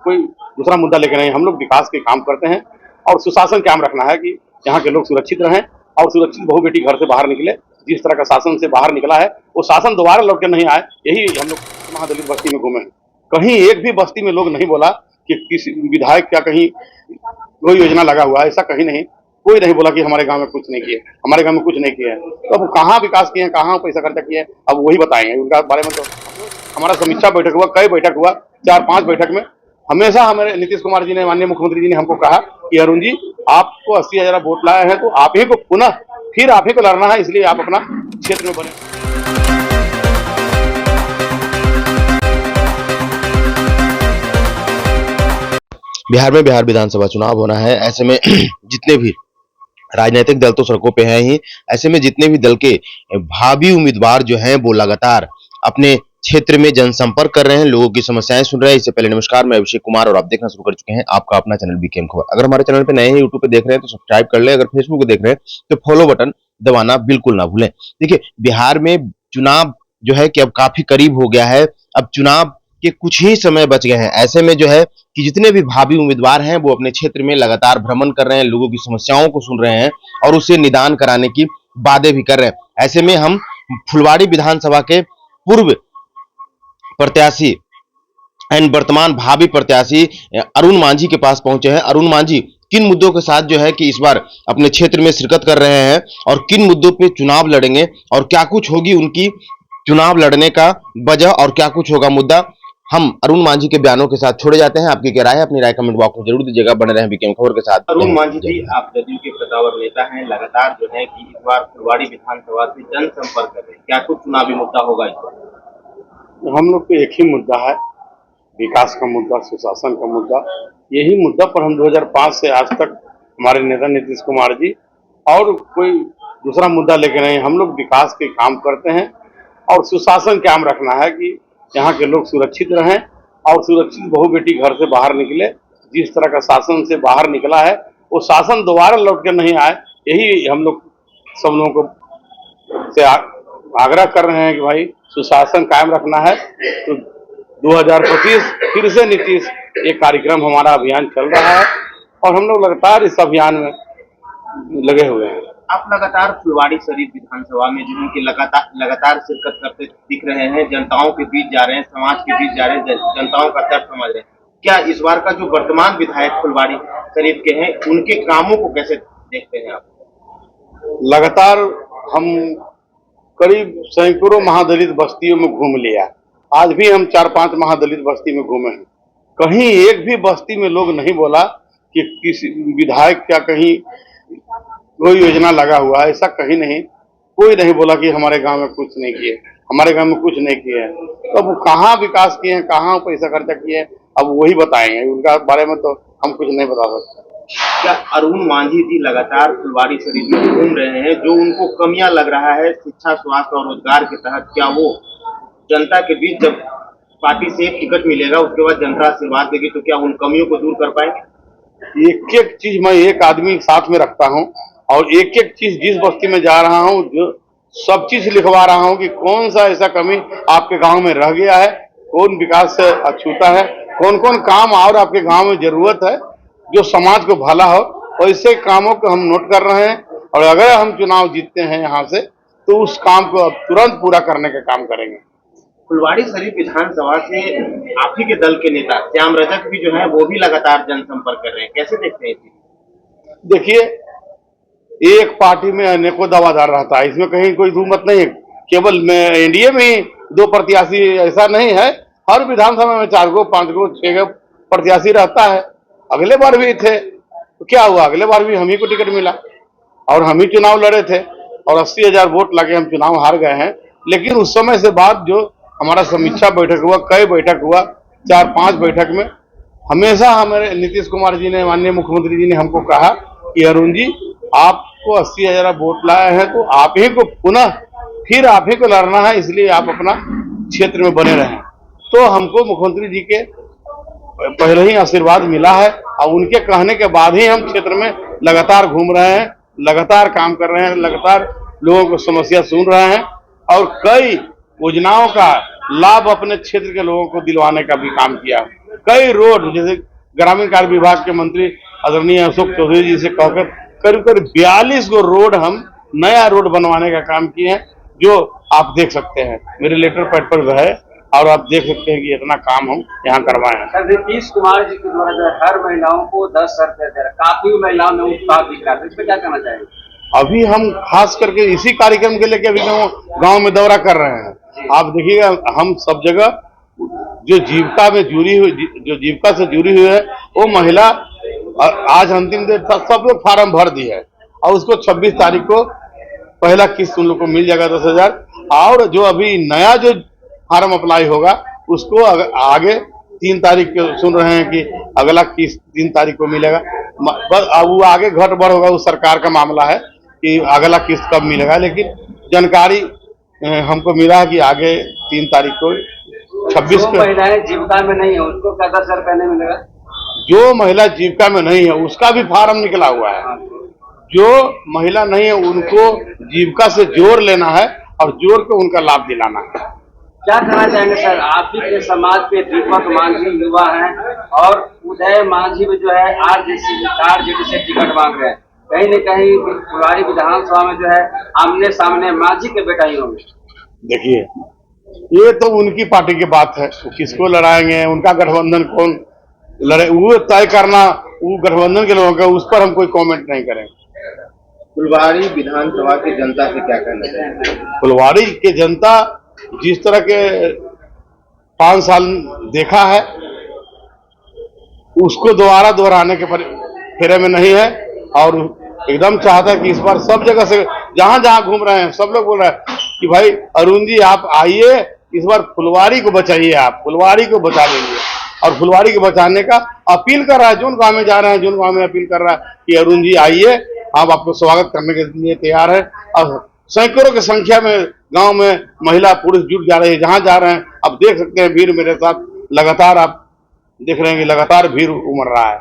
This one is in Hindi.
कोई दूसरा मुद्दा लेकर नहीं, हम लोग विकास के काम करते हैं और सुशासन कायम रखना है कि यहाँ के लोग सुरक्षित रहें और सुरक्षित बहू बेटी घर से बाहर निकले। जिस तरह का शासन से बाहर निकला है वो शासन दोबारा लौट के नहीं आए, यही हम लोग महादलित बस्ती में घूमे हैं। कहीं एक भी बस्ती में लोग नहीं बोला कि किसी विधायक क्या कहीं कोई योजना लगा हुआ है, ऐसा कहीं नहीं। कोई नहीं बोला कि हमारे गांव में कुछ नहीं किए, हमारे गांव में कुछ नहीं किया है। तो अब कहाँ विकास किए हैं, कहाँ पैसा खर्चा किए हैं, अब वही बताएंगे। उनका बारे में तो हमारा समीक्षा बैठक हुआ, कई बैठक हुआ, 4-5 बैठक में हमेशा हमारे नीतीश कुमार जी ने, माननीय मुख्यमंत्री जी ने हमको कहा कि अरुण जी आपको 80,000 वोट लाए हैं तो आप ही को पुनः फिर आप ही को लड़ना है, इसलिए आप अपना क्षेत्र में बने। बिहार में बिहार विधानसभा चुनाव होना है। ऐसे में जितने भी राजनीतिक दल तो सड़कों पे हैं ही, ऐसे में जितने भी दल के भावी उम्मीदवार जो हैं वो लगातार अपने क्षेत्र में जनसंपर्क कर रहे हैं, लोगों की समस्याएं सुन रहे हैं। इससे पहले नमस्कार, मैं अभिषेक कुमार और आप देखना शुरू कर चुके हैं आपका अपना चैनल बीकेएम खबर। अगर हमारे चैनल पे नए हैं, यूट्यूब पे देख रहे हैं तो सब्सक्राइब कर ले, अगर फेसबुक पे देख रहे हैं तो फॉलो बटन दबाना बिल्कुल ना भूलें। देखिए, बिहार में चुनाव जो है कि अब काफी करीब हो गया है, अब चुनाव के कुछ ही समय बच गए हैं। ऐसे में जो है कि जितने भी भावी उम्मीदवार हैं वो अपने क्षेत्र में लगातार भ्रमण कर रहे हैं, लोगों की समस्याओं को सुन रहे हैं और उससे निदान कराने की वादे भी कर रहे हैं। ऐसे में हम फुलवाड़ी विधानसभा के पूर्व प्रत्याशी एंड वर्तमान भावी प्रत्याशी अरुण मांझी के पास पहुंचे हैं। अरुण मांझी किन मुद्दों के साथ जो है कि इस बार अपने क्षेत्र में शिरकत कर रहे हैं और किन मुद्दों पे चुनाव लड़ेंगे और क्या कुछ होगी उनकी चुनाव लड़ने का वजह और क्या कुछ होगा मुद्दा, हम अरुण मांझी के बयानों के साथ छोड़े जाते हैं। आपकी क्या राय है, अपनी राय कमेंट बॉक्स में जरूर दीजिएगा। बने रहें बीकेएम खबर के साथ। अरुण मांझी जी, आप जदयू के कद्दावर नेता हैं, लगातार जो है कि इस बार फुलवाड़ी विधानसभा से जनसंपर्क कर रहे हैं, क्या कुछ चुनावी मुद्दा होगा इस बार? हम लोग को एक ही मुद्दा है, विकास का मुद्दा, सुशासन का मुद्दा। यही मुद्दा पर हम 2005 से आज तक हमारे नेता नीतीश कुमार जी और कोई दूसरा मुद्दा लेकर नहीं, हम लोग विकास के काम करते हैं और सुशासन कायम रखना है कि यहाँ के लोग सुरक्षित रहें और सुरक्षित बहू बेटी घर से बाहर निकले। जिस तरह का शासन से बाहर निकला है वो शासन दोबारा लौट के नहीं आए, यही हम लोग सब लोगों को से आग्रह कर रहे हैं कि भाई सुशासन कायम रखना है। तो 2025 फिर से नीतीश एक कार्यक्रम हमारा अभियान चल रहा है और हम लोग लगातार इस अभियान में लगे हुए हैं। आप लगातार फुलवाड़ी शरीफ विधानसभा में जो है कि लगातार शिरकत करते दिख रहे हैं, जनताओं के बीच जा रहे हैं, समाज के बीच जा रहे हैं, जनताओं का दर्द समझ रहे हैं। क्या इस बार का जो वर्तमान विधायक फुलवाड़ी शरीफ के हैं उनके कामों को कैसे देखते हैं आप? लगातार हम करीब सैकड़ों महादलित बस्तियों में घूम लिया, आज भी हम 4-5 महादलित बस्ती में घूमे हैं। कहीं एक भी बस्ती में लोग नहीं बोला कि किसी विधायक क्या कहीं कोई योजना लगा हुआ है, ऐसा कहीं नहीं। कोई नहीं बोला कि हमारे गांव में कुछ नहीं किए, हमारे गांव में कुछ नहीं किए हैं। तो अब कहाँ विकास किए हैं, कहाँ पैसा खर्चा किए हैं, अब वही बताएंगे। उनका बारे में तो हम कुछ नहीं बता सकते। क्या अरुण मांझी जी लगातार फुलवाड़ी शरीफ में घूम रहे हैं, जो उनको कमियां लग रहा है शिक्षा, स्वास्थ्य और रोजगार के तहत, क्या वो जनता के बीच जब पार्टी से टिकट मिलेगा उसके बाद जनता आशीर्वाद देगी तो क्या उन कमियों को दूर कर पाएंगे? एक एक चीज मैं एक आदमी साथ में रखता हूँ और एक एक चीज जिस बस्ती में जा रहा हूँ जो सब चीज लिखवा रहा हूँ कि कौन सा ऐसा कमी आपके गांव में रह गया है, कौन विकास से अछूता है, कौन कौन काम और आपके गांव में जरूरत है जो समाज को भला हो, वैसे कामों को हम नोट कर रहे हैं। और अगर हम चुनाव जीतते हैं यहाँ से तो उस काम को अब तुरंत पूरा करने का काम करेंगे। फुलवाड़ी शरीफ विधानसभा से आप ही के दल के नेता श्याम रजक भी जो है वो भी लगातार जनसंपर्क कर रहे हैं, कैसे देखते हैं? देखिए, एक पार्टी में अनेकों दावादार रहता है, इसमें कहीं कोई दुमत नहीं है। केवल में एनडीए में ही 2 प्रत्याशी ऐसा नहीं है, हर विधानसभा में 4 गो 5 गो 6 गो प्रत्याशी रहता है। अगले बार भी थे तो क्या हुआ, अगले बार भी हम ही को टिकट मिला और हम ही चुनाव लड़े थे और 80,000 वोट लगे हम चुनाव हार गए हैं। लेकिन उस समय से बाद जो हमारा समीक्षा बैठक हुआ, कई बैठक हुआ, 4-5 बैठक में हमेशा हमारे नीतीश कुमार जी ने, माननीय मुख्यमंत्री जी ने हमको कहा कि अरुण जी आपको 80,000 वोट लाए हैं तो आप ही को पुनः फिर आप ही को लड़ना है, इसलिए आप अपना क्षेत्र में बने रहें। तो हमको मुख्यमंत्री जी के पहले ही आशीर्वाद मिला है और उनके कहने के बाद ही हम क्षेत्र में लगातार घूम रहे हैं, लगातार काम कर रहे हैं, लगातार लोगों को समस्या सुन रहे हैं और कई योजनाओं का लाभ अपने क्षेत्र के लोगों को दिलवाने का भी काम किया। कई रोड, जैसे ग्रामीण कार्य विभाग के मंत्री आदरणीय अशोक चौधरी जी से कहकर करीब करीब 42 गो रोड हम नया रोड बनवाने का काम किए हैं, जो आप देख सकते हैं मेरे लेटर पैड पर है, और आप देख सकते हैं कि इतना काम हम यहाँ करवाए हैं। सर, नीतीश कुमार जी के द्वारा जो है हर महिलाओं को 10,000 रुपया दे रहा है, काफी महिलाओं ने उत्साह दिख रहा है, इस पे क्या कहना चाहेंगे? अभी हम खास करके इसी कार्यक्रम के लेके अभी गांव में दौरा कर रहे हैं। आप देखिएगा, हम सब जगह जो जीविका में जुड़ी हुई, जो जीविका से जुड़ी हुई है, वो महिला आज अंतिम दिन सब लोग फार्म भर दी है, और उसको 26 तारीख को पहला किस्त उन लोग को मिल जाएगा 10,000, और जो अभी नया जो फार्म अप्लाई होगा उसको आगे 3 तारीख को सुन रहे हैं कि अगला किस्त 3 तारीख को मिलेगा। बस वो आगे घट बढ़ होगा, वो सरकार का मामला है कि अगला किस्त कब मिलेगा, लेकिन जानकारी हमको मिला है कि आगे 3 तारीख को 26 को। महिलाएं जीविका में नहीं है उसको क्या 10,000 रुपया नहीं मिलेगा? जो महिला जीविका में नहीं है उसका भी फार्म निकला हुआ है। जो महिला नहीं है उनको जीविका से जोड़ लेना है और जोड़ के उनका लाभ दिलाना है। क्या कहना चाहेंगे सर, आप ही के समाज पे दीपक मांझी युवा हैं और उदय मांझी में जो है आरजेडी से टिकट मांग रहे हैं, कहीं न कहीं फुलवारी विधानसभा में जो है आमने सामने मांझी के बेटा ही होंगे। देखिए, ये तो उनकी पार्टी की बात है, वो किसको लड़ाएंगे, उनका गठबंधन कौन लड़े वो तय करना, वो गठबंधन के लोगों का, उस पर हम कोई कमेंट नहीं करेंगे। फुलवारी विधानसभा की जनता से क्या कहना चाहेंगे? फुलवारी के जनता जिस तरह के 5 साल देखा है उसको दोबारा दोहराने के फेरे में नहीं है, और एकदम चाहता है कि इस बार सब जगह से जहां जहां घूम रहे हैं सब लोग बोल रहे हैं कि भाई अरुण जी आप आइए, इस बार फुलवारी को बचाइए, आप फुलवारी को बचा लेंगे, और फुलवारी को बचाने का अपील कर रहा है। जोन गांव में जा रहे हैं, जोन गांव में अपील कर रहा है कि अरुण जी आइए, हम आपको स्वागत करने के लिए तैयार है। और सैकड़ों की संख्या में गांव में महिला पुरुष जुट जा रहे हैं, जहां जा रहे हैं आप देख सकते हैं भीड़ मेरे साथ लगातार आप देख रहे हैं कि लगातार भीड़ उमड़ रहा है।